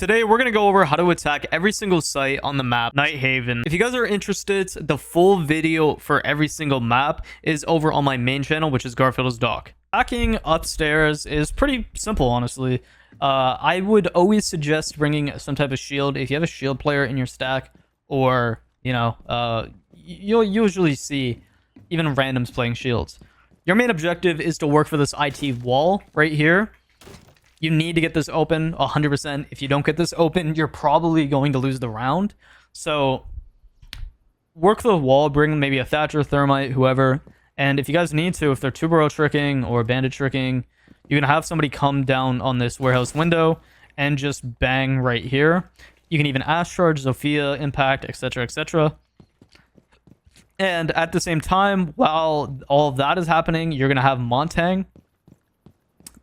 Today, we're going to go over how to attack every single site on the map, NIGHTHAVEN. If you guys are interested, the full video for every single map is over on my main channel, which is Garfield's Dock. Attacking upstairs is pretty simple, honestly. I would always suggest bringing some type of shield. If you have a shield player in your stack, or, you'll usually see even randoms playing shields. Your main objective is to work for this IT wall right here. You need to get this open 100%. If you don't get this open, you're probably going to lose the round. So work the wall, bring maybe a Thatcher, Thermite, whoever. And if you guys need to, if they're two-burrow tricking or bandit tricking, you can have somebody come down on this warehouse window and just bang right here. You can even Ash Charge, Zofia, Impact, etc., etc. And at the same time, while all of that is happening, you're going to have Montang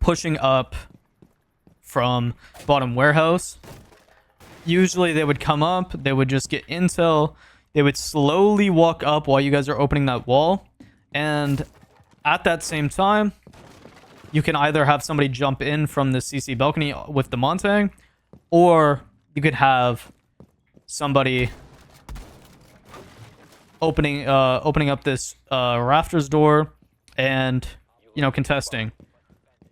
pushing up from bottom warehouse. Usually they would come up, they would just get intel, they would slowly walk up while you guys are opening that wall, and at that same time you can either have somebody jump in from the CC balcony with the Montang, or you could have somebody opening up this rafters door and contesting.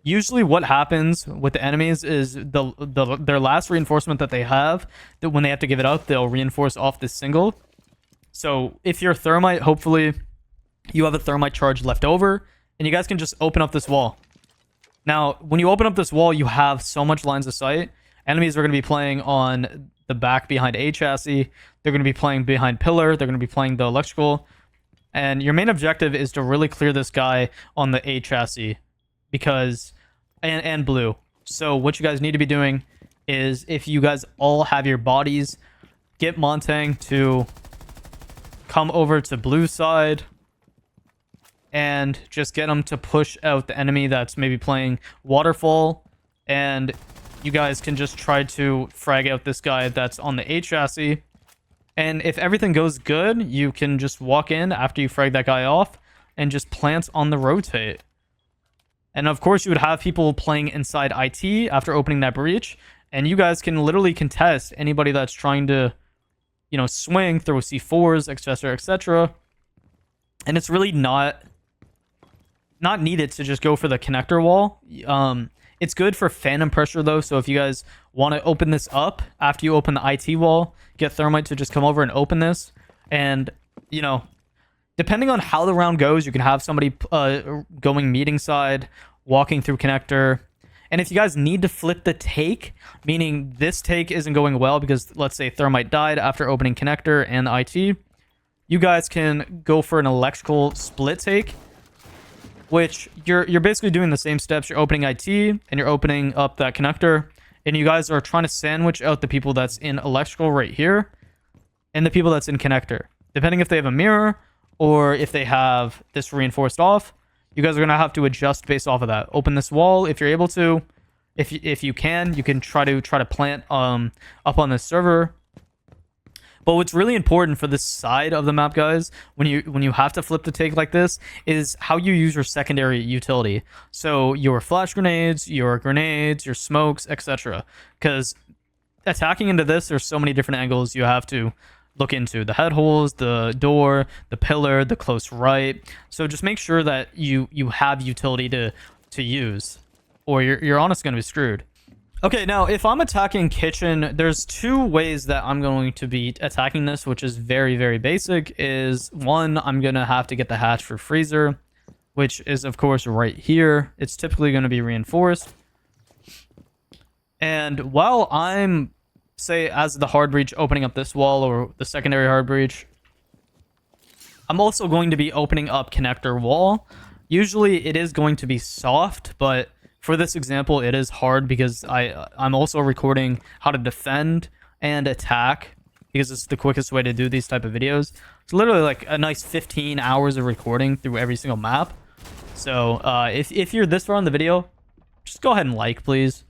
Usually what happens with the enemies is their last reinforcement that they have, that when they have to give it up, they'll reinforce off this single. So if you're Thermite, hopefully you have a Thermite charge left over, and you guys can just open up this wall. Now, when you open up this wall, you have so much lines of sight. Enemies are going to be playing on the back behind A chassis. They're going to be playing behind pillar. They're going to be playing the electrical. And your main objective is to really clear this guy on the A chassis. Because and blue. So what you guys need to be doing is, if you guys all have your bodies, get Montang to come over to blue side and just get them to push out the enemy that's maybe playing waterfall, and you guys can just try to frag out this guy that's on the A chassis. And if everything goes good, you can just walk in after you frag that guy off and just plant on the rotate. And of course, you would have people playing inside IT after opening that breach, and you guys can literally contest anybody that's trying to, swing, throw C4s, etc., etc. And it's really not needed to just go for the connector wall. It's good for phantom pressure though. So if you guys want to open this up after you open the IT wall, get Thermite to just come over and open this, and depending on how the round goes, you can have somebody going meeting side, walking through connector. And if you guys need to flip the take, meaning this take isn't going well because, let's say, Thermite died after opening connector and the IT, you guys can go for an electrical split take, which you're basically doing the same steps. You're opening IT and you're opening up that connector, and you guys are trying to sandwich out the people that's in electrical right here and the people that's in connector. Depending if they have a mirror or if they have this reinforced off, you guys are going to have to adjust based off of that. Open this wall if you're able to. If you can try to plant up on this server. But what's really important for this side of the map, guys, when you have to flip the take like this, is how you use your secondary utility. So your flash grenades, your smokes, etc. Because attacking into this, there's so many different angles you have to look into: the head holes, the door, the pillar, the close right. So just make sure that you have utility to use, or you're honestly going to be screwed. Okay, now if I'm attacking kitchen, there's two ways that I'm going to be attacking this, which is very, very basic. Is one, I'm going to have to get the hatch for freezer, which is of course right here. It's typically going to be reinforced. And while I'm, say, as the hard breach, opening up this wall or the secondary hard breach, I'm also going to be opening up connector wall. Usually it is going to be soft, but for this example it is hard because I'm also recording how to defend and attack, because it's the quickest way to do these type of videos. It's literally like a nice 15 hours of recording through every single map. So if you're this far in the video, just go ahead and like, please.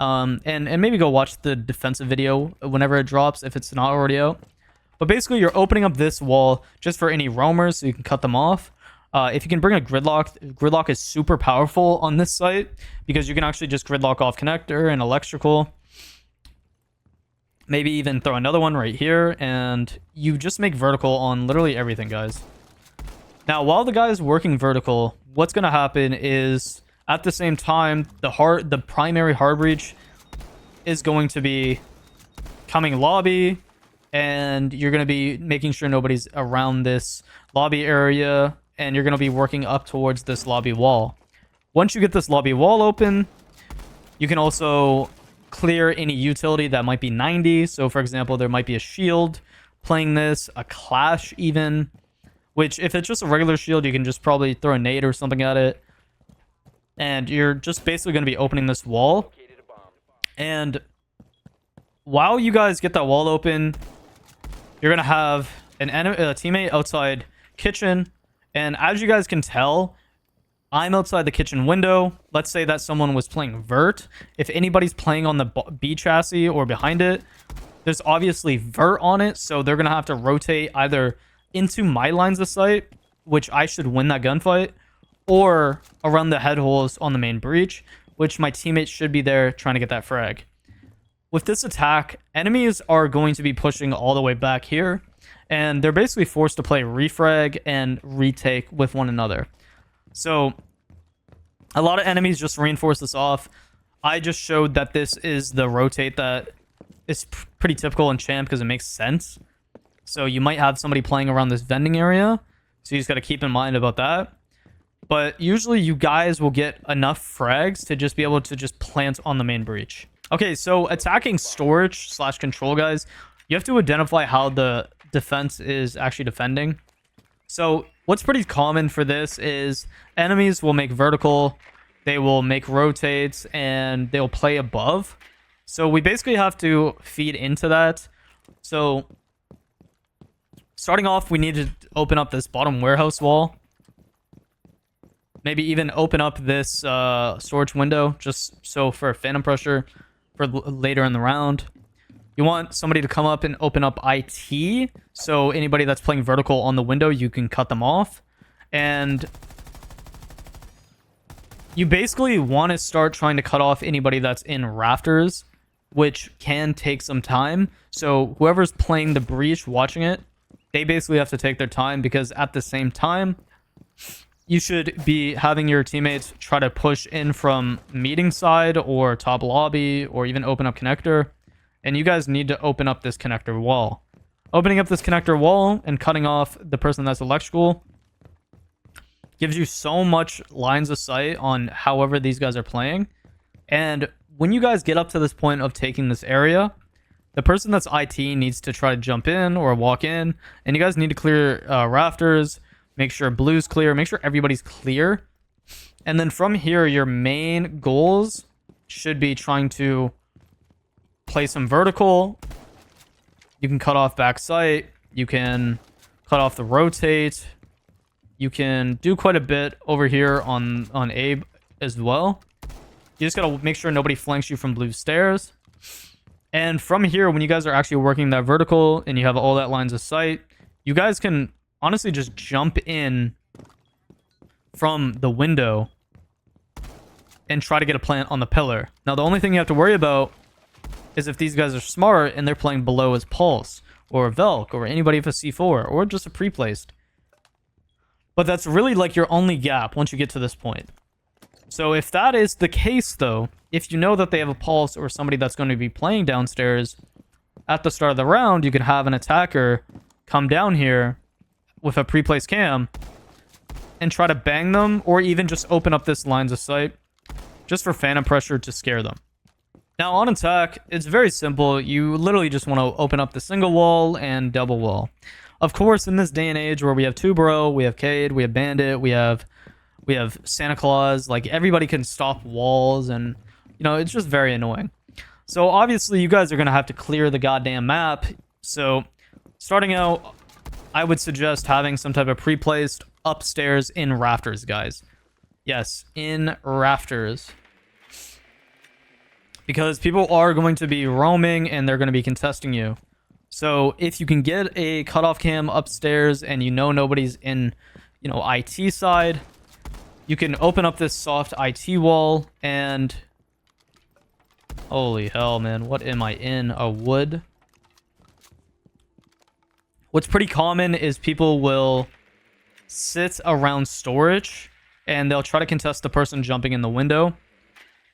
And maybe go watch the defensive video whenever it drops, if it's not already out. But basically, you're opening up this wall just for any roamers, so you can cut them off. If you can bring a gridlock is super powerful on this site, because you can actually just gridlock off connector and electrical. Maybe even throw another one right here, and you just make vertical on literally everything, guys. Now, while the guy is working vertical, what's going to happen is at the same time, the primary hard breach is going to be coming lobby, and you're going to be making sure nobody's around this lobby area, and you're going to be working up towards this lobby wall. Once you get this lobby wall open, you can also clear any utility that might be 90. So, for example, there might be a shield playing this, a clash even, which if it's just a regular shield, you can just probably throw a nade or something at it. And you're just basically going to be opening this wall. And while you guys get that wall open, you're going to have a teammate outside kitchen. And as you guys can tell, I'm outside the kitchen window. Let's say that someone was playing vert. If anybody's playing on the B chassis or behind it, there's obviously vert on it. So they're going to have to rotate either into my lines of sight, which I should win that gunfight, or around the head holes on the main breach, which my teammates should be there trying to get that frag. With this attack, enemies are going to be pushing all the way back here, and they're basically forced to play refrag and retake with one another. So a lot of enemies just reinforce this off. I just showed that this is the rotate that is pretty typical in champ because it makes sense. So you might have somebody playing around this vending area, so you just got to keep in mind about that. But usually you guys will get enough frags to just be able to just plant on the main breach. Okay, so attacking storage / control, guys, you have to identify how the defense is actually defending. So what's pretty common for this is enemies will make vertical, they will make rotates, and they'll play above. So we basically have to feed into that. So starting off, we need to open up this bottom warehouse wall. Maybe even open up this storage window, just so for phantom pressure for later in the round. You want somebody to come up and open up IT, so anybody that's playing vertical on the window, you can cut them off. And you basically want to start trying to cut off anybody that's in rafters, which can take some time. So whoever's playing the breach, watching it, they basically have to take their time, because at the same time, you should be having your teammates try to push in from meeting side or top lobby or even open up connector. And you guys need to open up this connector wall. Opening up this connector wall and cutting off the person that's electrical gives you so much lines of sight on however these guys are playing. And when you guys get up to this point of taking this area, the person that's IT needs to try to jump in or walk in. And you guys need to clear rafters, make sure blue's clear, make sure everybody's clear. And then from here, your main goals should be trying to play some vertical. You can cut off back sight. You can cut off the rotate. You can do quite a bit over here on A as well. You just gotta make sure nobody flanks you from blue stairs. And from here, when you guys are actually working that vertical and you have all that lines of sight, you guys can honestly just jump in from the window and try to get a plant on the pillar. Now, the only thing you have to worry about is if these guys are smart and they're playing below as Pulse or Velk or anybody with a C4 or just a pre-placed. But that's really like your only gap once you get to this point. So if that is the case, though, if you know that they have a Pulse or somebody that's going to be playing downstairs, at the start of the round, you can have an attacker come down here with a pre-placed cam and try to bang them, or even just open up this lines of sight just for phantom pressure to scare them. Now on attack, it's very simple. You literally just want to open up the single wall and double wall. Of course, in this day and age where we have Tubero, we have Cade, we have Bandit, we have Santa Claus, like everybody can stop walls, and you know, it's just very annoying. So obviously you guys are going to have to clear the goddamn map. So starting out, I would suggest having some type of pre-placed upstairs in rafters, guys. Yes, in rafters. Because people are going to be roaming and they're going to be contesting you. So if you can get a cutoff cam upstairs and you know nobody's in, you know, IT side, you can open up this soft IT wall and... Holy hell, man. What am I in? A wood? What's pretty common is people will sit around storage and they'll try to contest the person jumping in the window.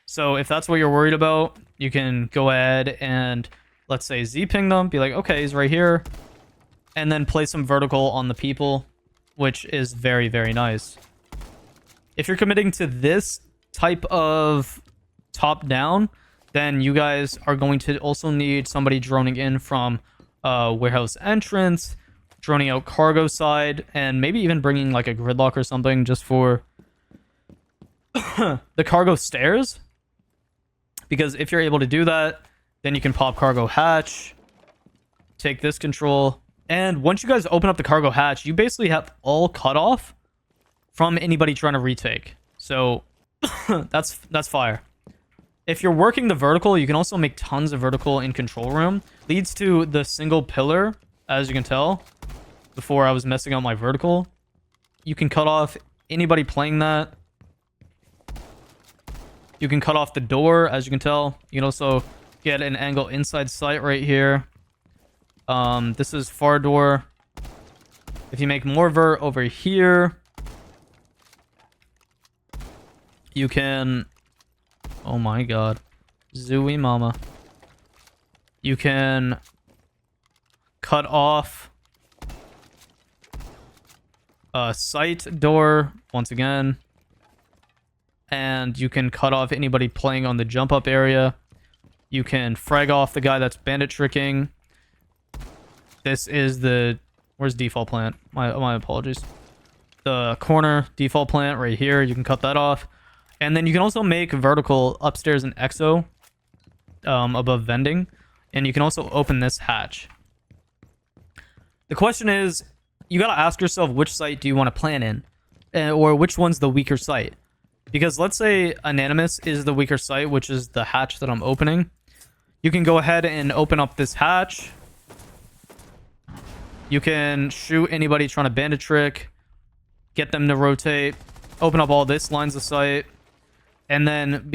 So if that's what you're worried about, you can go ahead and, let's say, Z-ping them. Be like, okay, he's right here. And then play some vertical on the people, which is very, very nice. If you're committing to this type of top-down, then you guys are going to also need somebody droning in from warehouse entrance, droning out cargo side, and maybe even bringing like a gridlock or something just for the cargo stairs. Because if you're able to do that, then you can pop cargo hatch, take this control, and once you guys open up the cargo hatch, you basically have all cut off from anybody trying to retake. So that's fire. If you're working the vertical, you can also make tons of vertical in control room. Leads to the single pillar, as you can tell. Before I was messing up my vertical. You can cut off anybody playing that. You can cut off the door, as you can tell. You can also get an angle inside sight right here. This is far door. If you make more vert over here, you can... Oh my god. Zooey mama. You can cut off a sight door once again. And you can cut off anybody playing on the jump up area. You can frag off the guy that's bandit tricking. This is the... Where's default plant? My apologies. The corner default plant right here. You can cut that off. And then you can also make vertical upstairs and exo above vending. And you can also open this hatch. The question is, you got to ask yourself, which site do you want to plan in? Or which one's the weaker site? Because let's say Anonymous is the weaker site, which is the hatch that I'm opening. You can go ahead and open up this hatch. You can shoot anybody trying to bandit trick. Get them to rotate. Open up all this lines of sight. And then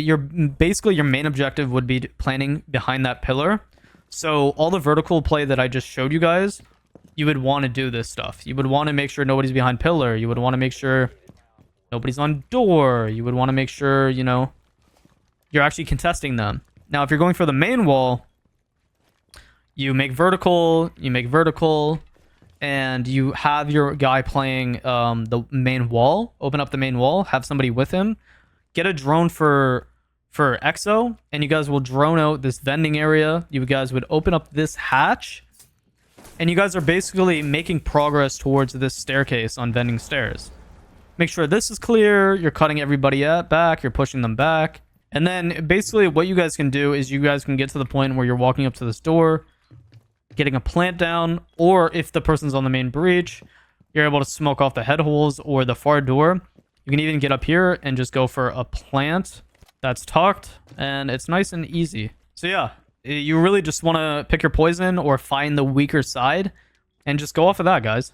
basically your main objective would be planning behind that pillar. So all the vertical play that I just showed you guys, you would want to do this stuff. You would want to make sure nobody's behind pillar. You would want to make sure nobody's on door. You would want to make sure, you know, you're actually contesting them. Now, if you're going for the main wall, you make vertical, and you have your guy playing the main wall. Open up the main wall, have somebody with him. Get a drone for exo, and you guys will drone out this vending area. You guys would open up this hatch, and you guys are basically making progress towards this staircase on vending stairs. Make sure this is clear. You're cutting everybody back. You're pushing them back. And then basically what you guys can do is you guys can get to the point where you're walking up to this door, getting a plant down, or if the person's on the main breach, you're able to smoke off the head holes or the far door. You can even get up here and just go for a plant that's tucked, and it's nice and easy. So yeah, you really just want to pick your poison or find the weaker side and just go off of that, guys.